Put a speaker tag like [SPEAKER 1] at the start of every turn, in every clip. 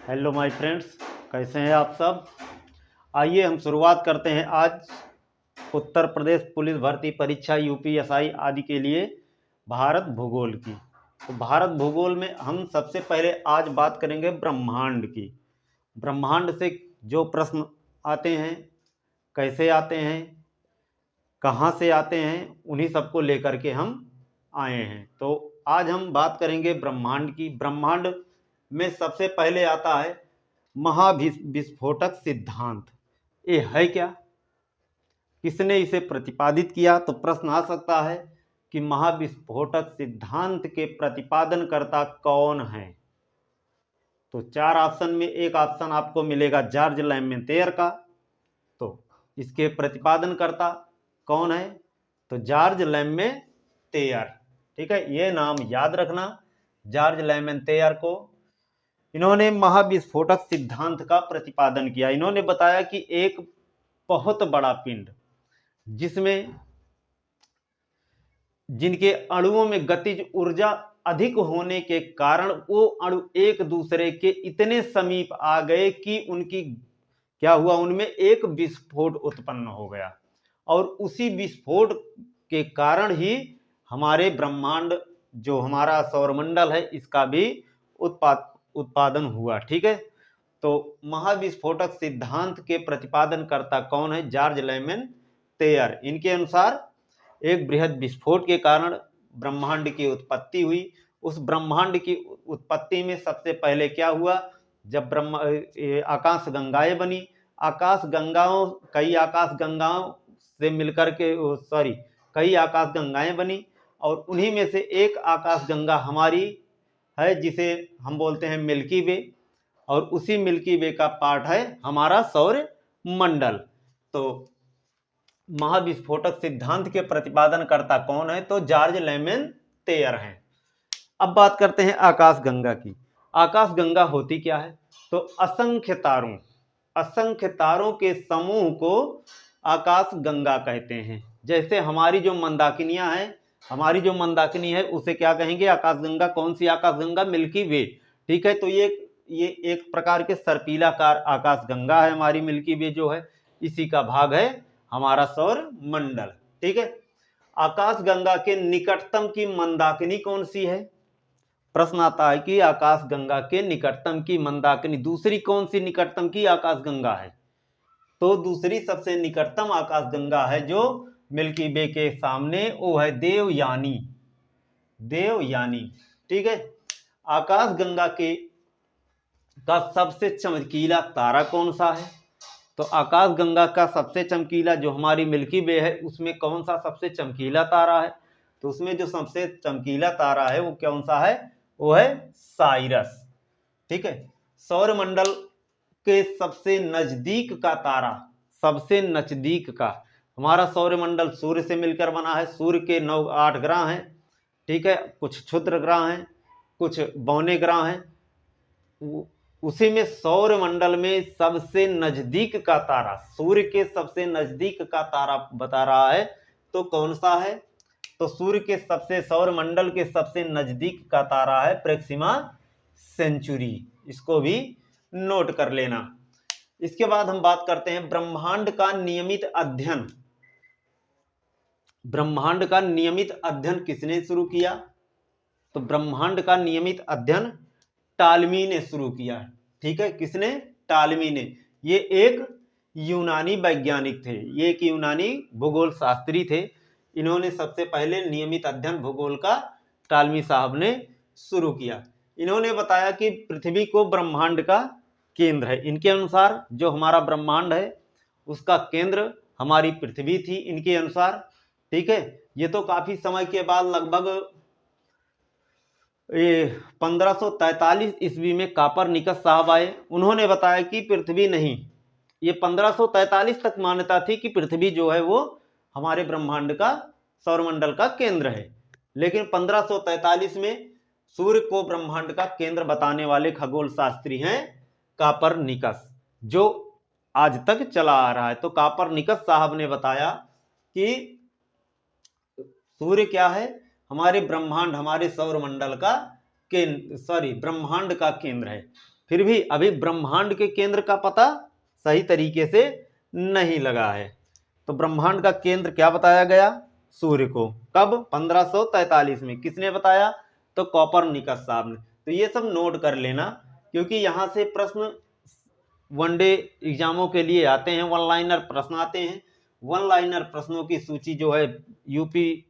[SPEAKER 1] Hello my friends, कैसे हैं आप सब। आइए हम शुरुआत करते हैं आज उत्तर प्रदेश पुलिस भर्ती परीक्षा यूपीएसआई आदि के लिए भारत भूगोल की। तो भारत भूगोल में हम सबसे पहले आज बात करेंगे ब्रह्मांड की। ब्रह्मांड से जो प्रश्न आते हैं, कैसे आते हैं, कहाँ से आते हैं, उन्हीं सबको लेकर के हम आए हैं। तो आज हम बात करेंगे ब्रह्मांड की। ब्रह्मांड में सबसे पहले आता है महाविस्फोटक सिद्धांत। ये है क्या, किसने इसे प्रतिपादित किया? तो प्रश्न आ सकता है कि महाविस्फोटक सिद्धांत के प्रतिपादनकर्ता कौन है। तो चार ऑप्शन में एक ऑप्शन आपको मिलेगा जॉर्ज लेमेंतेयर का। तो इसके प्रतिपादनकर्ता कौन है? तो जॉर्ज लेमेंतेयर। ठीक है, ये नाम याद रखना, जॉर्ज लेमेंतेयर को। इन्होंने महाविस्फोटक सिद्धांत का प्रतिपादन किया। इन्होंने बताया कि एक बहुत बड़ा पिंड जिनके अणुओं में गतिज ऊर्जा अधिक होने के कारण वो अणु एक दूसरे के इतने समीप आ गए कि उनकी क्या हुआ, उनमें एक विस्फोट उत्पन्न हो गया। और उसी विस्फोट के कारण ही हमारे ब्रह्मांड, जो हमारा सौरमंडल है, इसका भी उत्पादन हुआ। ठीक है, तो महाविस्फोटक सिद्धांत के प्रतिपादनकर्ता कौन है? जॉर्ज लेमेंतेयर। इनके अनुसार एक बृहद विस्फोट के कारण ब्रह्मांड की उत्पत्ति हुई। उस ब्रह्मांड की उत्पत्ति में सबसे पहले क्या हुआ, जब आकाश गंगाएं बनी। कई आकाश गंगाओं से मिलकर के कई आकाश गंगाएं बनी, और उन्हीं में से एक आकाश गंगा हमारी है, जिसे हम बोलते हैं मिल्की वे। और उसी मिल्की वे का पार्ट है हमारा सौर मंडल। तो महाविस्फोटक सिद्धांत के प्रतिपादनकर्ता कौन है? तो जॉर्ज लेमेंतेयर हैं। अब बात करते हैं आकाश गंगा की। आकाश गंगा होती क्या है? तो असंख्य तारों के समूह को आकाश गंगा कहते हैं। जैसे हमारी जो मंदाकिनी है उसे क्या कहेंगे? आकाश गंगा। कौन सी आकाश गंगा? मिल्की वे। ठीक है, तो ये एक प्रकार के सर्पिलाकार आकाश गंगा है। हमारी मिल्की वे जो है, इसी का भाग है हमारा सौर मंडल। ठीक है, आकाश गंगा के निकटतम की मंदाकिनी कौन सी है? प्रश्न आता है कि आकाश गंगा के निकटतम की मंदाकिनी, दूसरी कौन सी निकटतम की आकाश गंगा है? तो दूसरी सबसे निकटतम आकाश गंगा है जो मिल्की वे के सामने, वो है देवयानी। ठीक है, आकाश गंगा का सबसे चमकीला तारा कौन सा है? तो आकाश गंगा का सबसे चमकीला, जो हमारी मिल्की वे है, उसमें कौन सा सबसे चमकीला तारा है? तो उसमें जो सबसे चमकीला तारा है वो कौन सा है? वो है साइरस। ठीक है, सौरमंडल के सबसे नजदीक का तारा, सबसे नजदीक का, हमारा सौरमंडल सूर्य से मिलकर बना है। सूर्य के 8 ग्रह हैं। ठीक है, कुछ क्षुद्र ग्रह हैं, कुछ बौने ग्रह हैं। उसी में सौरमंडल में सबसे नजदीक का तारा, सूर्य के सबसे नजदीक का तारा बता रहा है, तो कौन सा है? तो सौरमंडल के सबसे नजदीक का तारा है प्रोक्सिमा सेंचुरी। इसको भी नोट कर लेना। इसके बाद हम बात करते हैं ब्रह्मांड का नियमित अध्ययन। ब्रह्मांड का नियमित अध्ययन किसने शुरू किया? तो ब्रह्मांड का नियमित अध्ययन टालमी ने शुरू किया। ठीक है, किसने? टालमी ने। ये एक यूनानी वैज्ञानिक थे, ये एक यूनानी भूगोल शास्त्री थे। इन्होंने सबसे पहले नियमित अध्ययन भूगोल का टालमी साहब ने शुरू किया। इन्होंने बताया कि पृथ्वी को ब्रह्मांड का केंद्र है। इनके अनुसार जो हमारा ब्रह्मांड है उसका केंद्र हमारी पृथ्वी थी, इनके अनुसार। ठीक है, ये तो काफी समय के बाद, लगभग 1543 ईस्वी में कापरनिकस साहब आए। उन्होंने बताया कि पृथ्वी नहीं, ये 1543 तक मान्यता थी कि पृथ्वी जो है वो हमारे ब्रह्मांड का, सौरमंडल का केंद्र है। लेकिन 1543 में सूर्य को ब्रह्मांड का केंद्र बताने वाले खगोल शास्त्री हैं कापरनिकस, जो आज तक चला आ रहा है। तो कापरनिकस साहब ने बताया कि सूर्य क्या है? हमारे ब्रह्मांड, हमारे सौरमंडल का ब्रह्मांड का केंद्र है। फिर भी अभी ब्रह्मांड के केंद्र का पता सही तरीके से नहीं लगा है। तो ब्रह्मांड का केंद्र क्या बताया गया? सूर्य को। कब? 1543 में। किसने बताया? तो कोपरनिकस साहब ने। तो ये सब नोट कर लेना, क्योंकि यहां से प्रश्न वनडे एग्जामों के लिए आते हैं, वन लाइनर प्रश्न आते हैं। वन लाइनर प्रश्नों की सूची जो है UP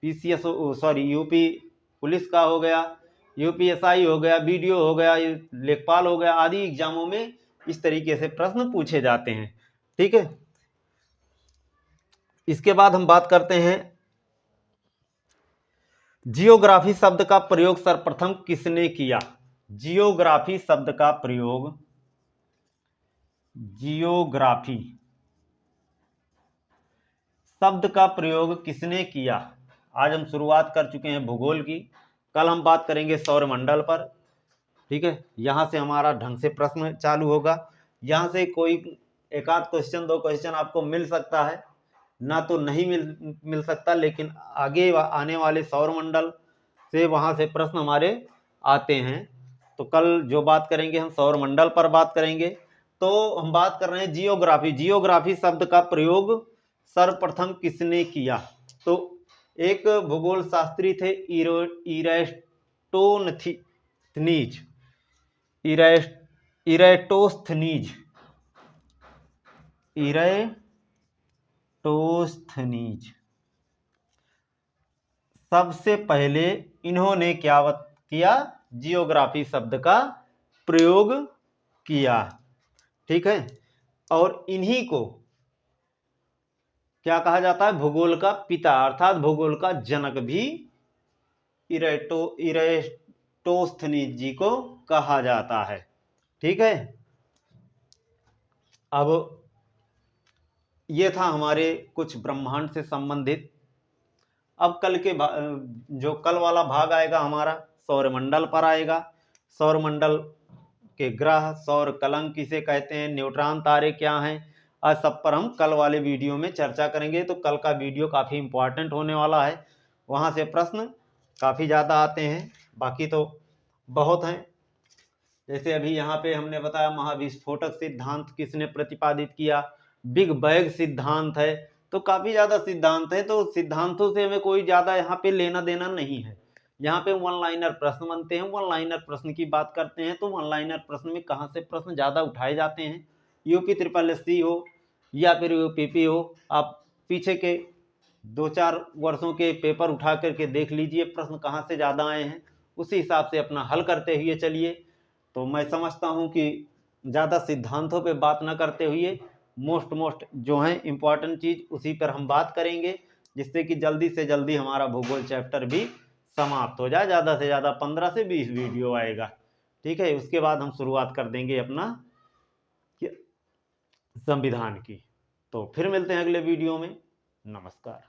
[SPEAKER 1] PCS sorry UP police का हो गया, यूपीएसआई हो गया, बीडीओ हो गया, लेखपाल हो गया, आदि एग्जामों में इस तरीके से प्रश्न पूछे जाते हैं। ठीक है। इसके बाद हम बात करते हैं जियोग्राफी शब्द का प्रयोग सर्वप्रथम किसने किया? जियोग्राफी शब्द का प्रयोग, जियोग्राफी शब्द का प्रयोग किसने किया? आज हम शुरुआत कर चुके हैं भूगोल की, कल हम बात करेंगे सौरमंडल पर। ठीक है। यहां से हमारा ढंग से प्रश्न चालू होगा। यहां से कोई एक आध क्वेश्चन, दो क्वेश्चन आपको मिल सकता है, ना तो नहीं मिल सकता, लेकिन आगे आने वाले सौरमंडल से वहां से प्रश्न हमारे आते हैं। तो कल जो बात करेंगे हम सौरमंडल पर बात करेंगे। तो हम बात कर रहे हैं जियोग्राफी। जियोग्राफी शब्द का प्रयोग सर्वप्रथम किसने किया? तो एक भूगोल शास्त्री थे इरेस्टोस्थनीज। इरेटोस्थनीज सबसे पहले इन्होंने क्या किया? जियोग्राफी शब्द का प्रयोग किया। ठीक है। और इन्हीं को क्या कहा जाता है? भूगोल का पिता अर्थात भूगोल का जनक भी इरेटोस्थनीज जी को कहा जाता है। ठीक है। अब ये था हमारे कुछ ब्रह्मांड से संबंधित। अब कल के जो कल वाला भाग आएगा हमारा सौरमंडल पर आएगा। सौरमंडल के ग्रह, सौर कलंक किसे कहते हैं, न्यूट्रॉन तारे क्या हैं, आज सब पर हम कल वाले वीडियो में चर्चा करेंगे। तो कल का वीडियो काफ़ी इंपॉर्टेंट होने वाला है, वहाँ से प्रश्न काफ़ी ज़्यादा आते हैं, बाकी तो बहुत हैं। जैसे अभी यहाँ पे हमने बताया महाविस्फोटक सिद्धांत किसने प्रतिपादित किया, बिग बैंग सिद्धांत है। तो काफ़ी ज़्यादा सिद्धांत है, तो सिद्धांतों से हमें कोई ज़्यादा यहाँ पे लेना देना नहीं है। यहाँ पे वन लाइनर प्रश्न बनते हैं। वन लाइनर प्रश्न की बात करते हैं तो वन लाइनर प्रश्न में कहाँ से प्रश्न ज़्यादा उठाए जाते हैं? यूपी SSC हो या फिर यूपीपी हो, आप पीछे के 2-4 वर्षों के पेपर उठा करके देख लीजिए प्रश्न कहाँ से ज़्यादा आए हैं, उसी हिसाब से अपना हल करते हुए चलिए। तो मैं समझता हूँ कि ज़्यादा सिद्धांतों पे बात न करते हुए मोस्ट जो है इम्पॉर्टेंट चीज़ उसी पर हम बात करेंगे, जिससे कि जल्दी से जल्दी हमारा भूगोल चैप्टर भी समाप्त हो जाए। ज़्यादा से ज़्यादा 15 से 20 वीडियो आएगा। ठीक है। उसके बाद हम शुरुआत कर देंगे अपना संविधान की। तो फिर मिलते हैं अगले वीडियो में। नमस्कार।